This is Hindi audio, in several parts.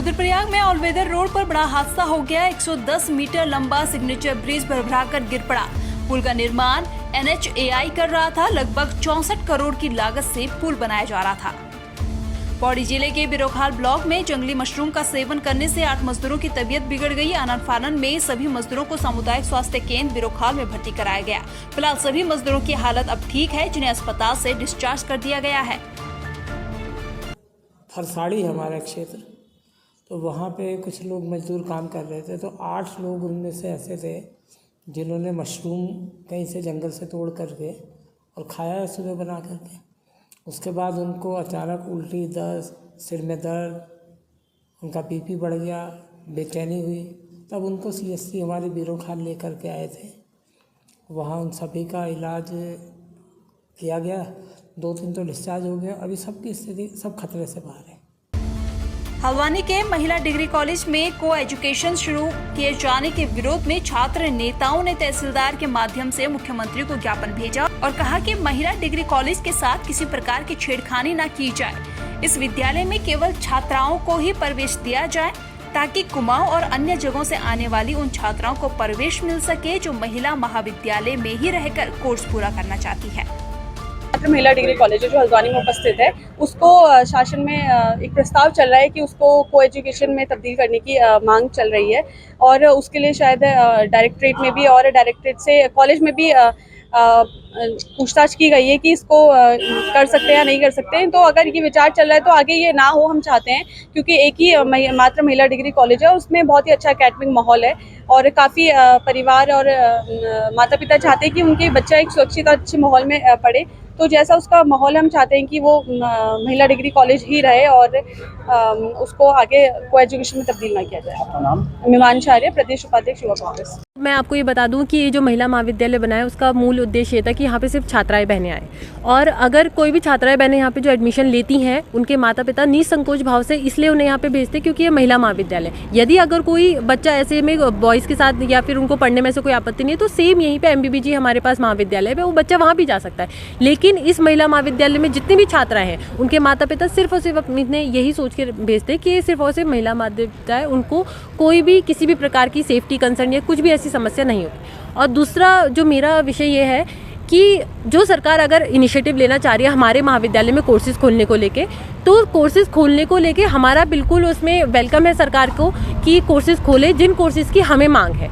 रुद्रप्रयाग में ऑलवेदर रोड पर बड़ा हादसा हो गया। 110 मीटर लंबा सिग्नेचर ब्रिज भरभराकर गिर पड़ा। पुल का निर्माण NHAI कर रहा था। लगभग 64 करोड़ की लागत से पुल बनाया जा रहा था। पौड़ी जिले के बिरोखाल ब्लॉक में जंगली मशरूम का सेवन करने से 8 मजदूरों की तबीयत बिगड़ गई। आनन फानन में सभी मजदूरों को सामुदायिक स्वास्थ्य केंद्र बिरोखाल में भर्ती कराया गया। फिलहाल सभी मजदूरों की हालत अब ठीक है, जिन्हें अस्पताल से डिस्चार्ज कर दिया गया है। फरसाड़ी हमारा क्षेत्र, तो वहाँ पे कुछ लोग मजदूर काम कर रहे थे, तो 8 लोग उनमें से ऐसे थे जिन्होंने मशरूम कहीं से जंगल से तोड़ करके और खाया सुबह बना करके। उसके बाद उनको अचानक उल्टी, दस्त, सिर में दर्द, उनका BP बढ़ गया, बेचैनी हुई। तब उनको CSC हमारे बिरोखाल लेकर के आए थे। वहाँ उन सभी का इलाज किया गया। 2-3 तो डिस्चार्ज हो गए। अभी सबकी स्थिति सब खतरे से बाहर है। हल्द्वानी के महिला डिग्री कॉलेज में को एजुकेशन शुरू किए जाने के विरोध में छात्र नेताओं ने तहसीलदार के माध्यम से मुख्यमंत्री को ज्ञापन भेजा और कहा कि महिला डिग्री कॉलेज के साथ किसी प्रकार की छेड़खानी न की जाए। इस विद्यालय में केवल छात्राओं को ही प्रवेश दिया जाए ताकि कुमाऊं और अन्य जगहों से आने वाली उन छात्राओं को प्रवेश मिल सके जो महिला महाविद्यालय में ही रहकर कोर्स पूरा करना चाहती है। महिला डिग्री कॉलेज जो हल्द्वानी में उपस्थित है, उसको शासन में एक प्रस्ताव चल रहा है कि उसको को एजुकेशन में तब्दील करने की मांग चल रही है और उसके लिए शायद डायरेक्टरेट में भी और डायरेक्टरेट से कॉलेज में भी पूछताछ की गई है कि इसको कर सकते हैं या नहीं कर सकते हैं। तो अगर ये विचार चल रहा है तो आगे ये ना हो, हम चाहते हैं, क्योंकि एक ही मात्र महिला डिग्री कॉलेज है, उसमें बहुत ही अच्छा एकेडमिक माहौल है और काफ़ी परिवार और माता पिता चाहते हैं कि उनके बच्चा एक सुरक्षित और अच्छे माहौल में पढ़े। तो जैसा उसका माहौल, हम चाहते हैं कि वो महिला डिग्री कॉलेज ही रहे और उसको आगे को एजुकेशन में तब्दील ना किया जाए। आपका नाम? मीमांसा आर्य, प्रदेश उपाध्यक्ष युवा कांग्रेस। मैं आपको ये बता दूं कि ये जो महिला महाविद्यालय बना है उसका मूल उद्देश्य ये था कि यहाँ पे सिर्फ छात्राएं बहनें आए और अगर कोई भी छात्राएं बहनें यहाँ पे जो एडमिशन लेती हैं, उनके माता पिता निसंकोच भाव से इसलिए उन्हें यहाँ पे भेजते क्योंकि ये महिला महाविद्यालय। यदि अगर कोई बच्चा ऐसे में बॉयज़ के साथ या फिर उनको पढ़ने में से कोई आपत्ति नहीं है तो सेम यहीं पर MBBG हमारे पास महाविद्यालय है, वो बच्चा वहाँ भी जा सकता है। लेकिन इस महिला महाविद्यालय में जितनी भी छात्राएं हैं, उनके माता पिता सिर्फ और सिर्फ अपने यही सोच के भेजते कि ये सिर्फ और सिर्फ महिला महाविद्यालय, उनको कोई भी किसी भी प्रकार की सेफ्टी कंसर्न या कुछ भी ऐसी समस्या नहीं होगी। और दूसरा जो मेरा विषय ये है कि जो सरकार अगर इनिशिएटिव लेना चाह रही है हमारे महाविद्यालय में कोर्सेज खोलने को लेके, तो कोर्सेज खोलने को लेके हमारा बिल्कुल उसमें वेलकम है सरकार को कि कोर्सेज खोले जिन कोर्सेज की हमें मांग है।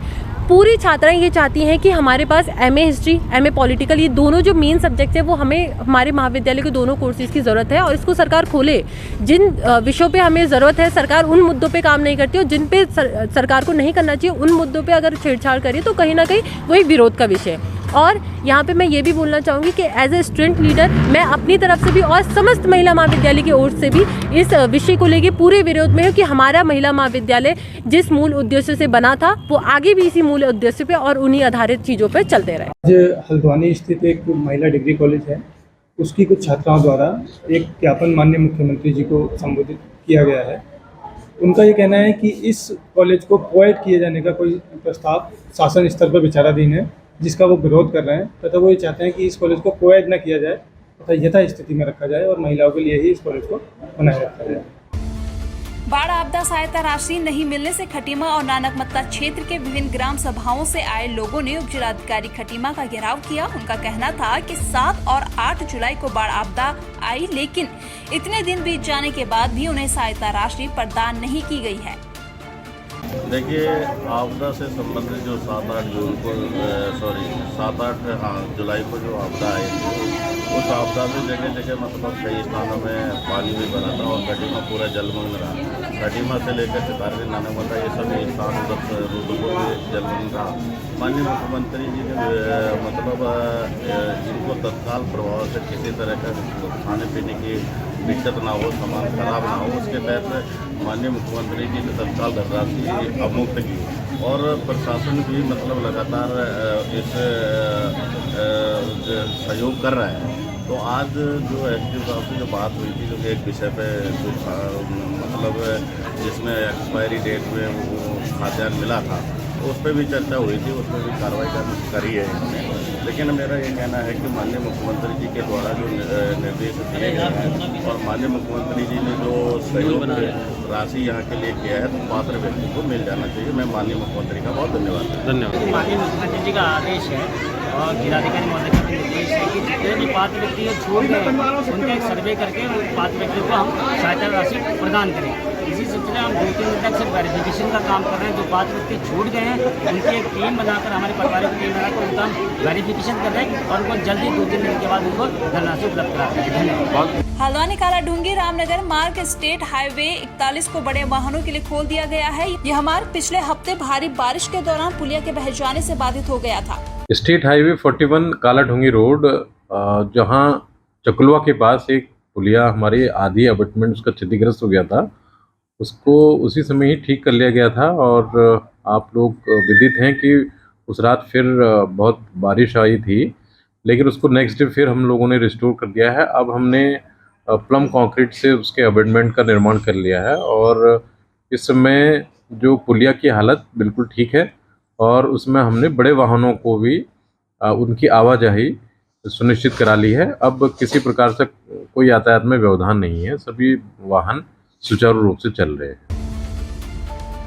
पूरी छात्राएं ये चाहती हैं कि हमारे पास MA हिस्ट्री, MA पॉलिटिकल, ये दोनों जो मेन सब्जेक्ट है वो हमें हमारे महाविद्यालय के दोनों कोर्सेज की ज़रूरत है और इसको सरकार खोले। जिन विषयों पे हमें ज़रूरत है, सरकार उन मुद्दों पे काम नहीं करती और जिन पे सरकार को नहीं करना चाहिए, उन मुद्दों पे अगर छेड़छाड़ करिए तो कहीं ना कहीं वही विरोध का विषय है। और यहाँ पे मैं ये भी बोलना चाहूँगी कि एज ए स्टूडेंट लीडर मैं अपनी तरफ से भी और समस्त महिला महाविद्यालय की ओर से भी इस विषय को लेके पूरे विरोध में हूँ कि हमारा महिला महाविद्यालय जिस मूल उद्देश्य से बना था वो आगे भी इसी मूल उद्देश्य पे और उन्हीं आधारित चीज़ों पे चलते रहे। आज हल्द्वानी स्थित एक महिला डिग्री कॉलेज है, उसकी कुछ छात्राओं द्वारा एक ज्ञापन माननीय मुख्यमंत्री जी को संबोधित किया गया है। उनका ये कहना है कि इस कॉलेज को कोएड किए जाने का कोई प्रस्ताव शासन स्तर पर विचाराधीन है, जिसका वो विरोध कर रहे हैं तथा वो ये चाहते हैं कि इस कॉलेज को कोएड न किया जाए तथा यथा स्थिति में रखा जाए और महिलाओं के लिए ही इस कॉलेज को बनाए रखा जाए। बाढ़ आपदा सहायता राशि नहीं मिलने से खटीमा और नानकमत्ता क्षेत्र के विभिन्न ग्राम सभाओं से आए लोगों ने उप जिलाधिकारी खटीमा का घेराव किया। उनका कहना था कि 7 और 8 जुलाई को बाढ़ आपदा आई, लेकिन इतने दिन बीत जाने के बाद भी उन्हें सहायता राशि प्रदान नहीं की गई है। देखिए, आपदा से संबंधित जो 7-8 जुलाई को जो आपदा आई थी, उस आपदा में जगह जगह मतलब कई स्थानों में पानी भी भरा था और खटीमा पूरा जलमग्न रहा। खटीमा से लेकर चितारी, नानकमत्ता, ये सभी स्थान रुद्रपुर में जलमग्न रहा। माननीय मुख्यमंत्री जी ने मतलब इनको तत्काल प्रभाव से किसी तरह का खाने पीने की दिक्कत ना हो, सामान खराब ना हो, उसके तहत माननीय मुख्यमंत्री जी ने तत्काल धनराशि अवमुक्त की और प्रशासन भी मतलब लगातार इस सहयोग कर रहा है। तो आज जो SDO साहब से जो बात हुई थी, जो एक विषय पे मतलब जिसमें एक्सपायरी डेट में वो खाद्यान्न मिला था, तो उस पर भी चर्चा हुई थी, उस पर भी कार्रवाई करी है इन्होंने। लेकिन मेरा ये कहना है कि माननीय मुख्यमंत्री जी के द्वारा जो निर्देश दिए गए हैं और माननीय मुख्यमंत्री जी ने जो सहयोग राशि यहाँ के लिए किया है तो पात्र व्यक्ति को मिल जाना चाहिए। मैं माननीय मुख्यमंत्री का बहुत धन्यवाद करता हूं। धन्यवाद। माननीय मुख्यमंत्री जी का आदेश है और जिलाधिकारी महोदय का भी निर्देश है कि जितने भी पात्र व्यक्ति छूट गए उनका एक सर्वे करके उन पात्र व्यक्तियों को हम सहायता राशि प्रदान करें। इसी सिलसिले हम 2-3 दिन तक सिर्फ वेरिफिकेशन का काम कर रहे हैं। जो पात्र व्यक्ति छूट गए हैं उनकी एक टीम बनाकर, हमारे पटवारी की टीम बनाकर उनका हम वेरिफिकेशन कर रहे हैं और उनको जल्दी 2-3 दिन के बाद उनको धनराशि उपलब्ध कराते हैं। धन्यवाद। हल्द्वानी कालाढूंगी रामनगर मार्ग स्टेट हाईवे 41 को बड़े वाहनों के लिए खोल दिया गया है। यह मार्ग पिछले हफ्ते भारी बारिश के दौरान पुलिया के बह जाने से बाधित हो गया था। स्टेट हाईवे 41 कालाढूंगी रोड, जहां चकलुआ के पास एक पुलिया हमारे आधी अबटमेंट उसका क्षतिग्रस्त हो गया था, उसको उसी समय ही ठीक कर लिया गया था। और आप लोग विदित हैं कि उस रात फिर बहुत बारिश आई थी, लेकिन उसको नेक्स्ट डे फिर हम लोगों ने रिस्टोर कर दिया है। अब हमने प्लम कंक्रीट से उसके अबेटमेंट का निर्माण कर लिया है और इस समय जो पुलिया की हालत बिल्कुल ठीक है और उसमें हमने बड़े वाहनों को भी उनकी आवाजाही सुनिश्चित करा ली है। अब किसी प्रकार से कोई यातायात में व्यवधान नहीं है, सभी वाहन सुचारू रूप से चल रहे हैं।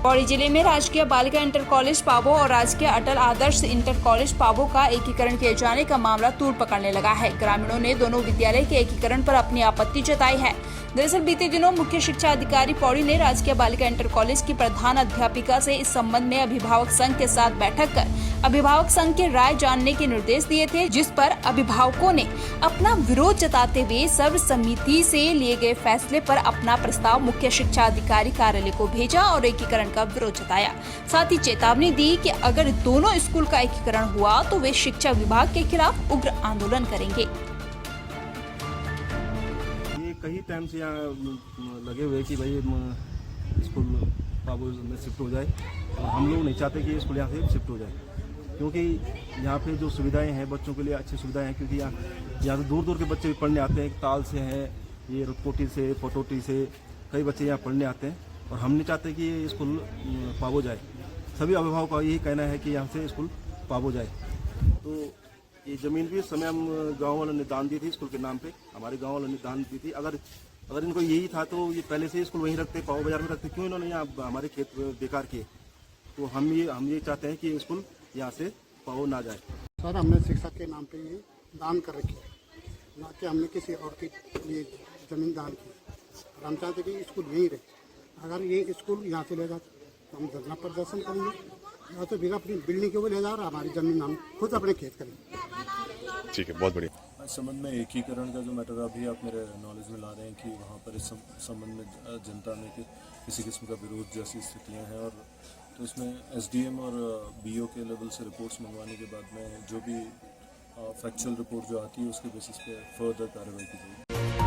पौड़ी जिले में राजकीय बालिका इंटर कॉलेज पाबो और राजकीय अटल आदर्श इंटर कॉलेज पाबो का एकीकरण किए जाने का मामला तूल पकड़ने लगा है। ग्रामीणों ने दोनों विद्यालय के एकीकरण पर अपनी आपत्ति जताई है। दरअसल बीते दिनों मुख्य शिक्षा अधिकारी पौड़ी ने राजकीय बालिका इंटर कॉलेज की प्रधान अध्यापिका से इस संबंध में अभिभावक संघ के साथ बैठक कर अभिभावक संघ की राय जानने के निर्देश दिए थे, जिस पर अभिभावकों ने अपना विरोध जताते हुए सर्वसम्मति से लिए गए फैसले पर अपना प्रस्ताव मुख्य शिक्षा अधिकारी कार्यालय को भेजा और एकीकरण का विरोध जताया। साथ ही चेतावनी दी कि अगर दोनों स्कूल का एकीकरण हुआ तो वे शिक्षा विभाग के खिलाफ उग्र आंदोलन करेंगे। ये कई टाइम से यहाँ लगे हुए कि भाई स्कूल पाबो में शिफ्ट हो जाए और हम लोग नहीं चाहते कि ये स्कूल यहाँ से शिफ्ट हो जाए, क्योंकि यहाँ पे जो सुविधाएं हैं बच्चों के लिए अच्छी सुविधाएं हैं। क्योंकि यहाँ से दूर दूर के बच्चे भी पढ़ने आते हैं, ताल से हैं, ये रुटकोटी से, पटोटी से कई बच्चे यहाँ पढ़ने आते हैं और हम नहीं चाहते कि ये स्कूल पाबो जाए। सभी अभिभावकों का यही कहना है कि यहाँ से स्कूल पाबो जाए। तो ये ज़मीन भी इस समय हम गाँव वालों ने दान दी थी स्कूल के नाम पे, हमारे गाँव वालों ने दान दी थी। अगर इनको यही था तो ये पहले से स्कूल वहीं रखते, पाबो बाजार में रखते, क्यों इन्होंने यहाँ हमारे खेत बेकार किए। तो हम ये चाहते हैं कि स्कूल यहाँ से पाबो ना जाए। सर, हमने शिक्षा के नाम पे ये दान कर रखी है, ना कि हमने किसी और के लिए ज़मीन दान की। और हम चाहते कि स्कूल यहीं रहे। अगर ये स्कूल यहाँ से ले जाते तो हम धरना प्रदर्शन करेंगे, या तो फिर अपनी बिल्डिंग के ऊपर ले जाओ और हमारी ज़मीन हम खुद अपने खेत करेंगे। ठीक है, बहुत बढ़िया। इस संबंध में एकीकरण का जो मैटर अभी आप मेरे नॉलेज में ला रहे हैं कि वहाँ पर इस संबंध में जनता में किसी किस्म का विरोध जैसी स्थितियाँ हैं, और तो इसमें एसडीएम और बीओ के लेवल से रिपोर्ट्स मंगवाने के बाद में जो भी फैक्चुअल रिपोर्ट जो आती है उसके बेसिस पे फर्दर कार्रवाई की जाएगी।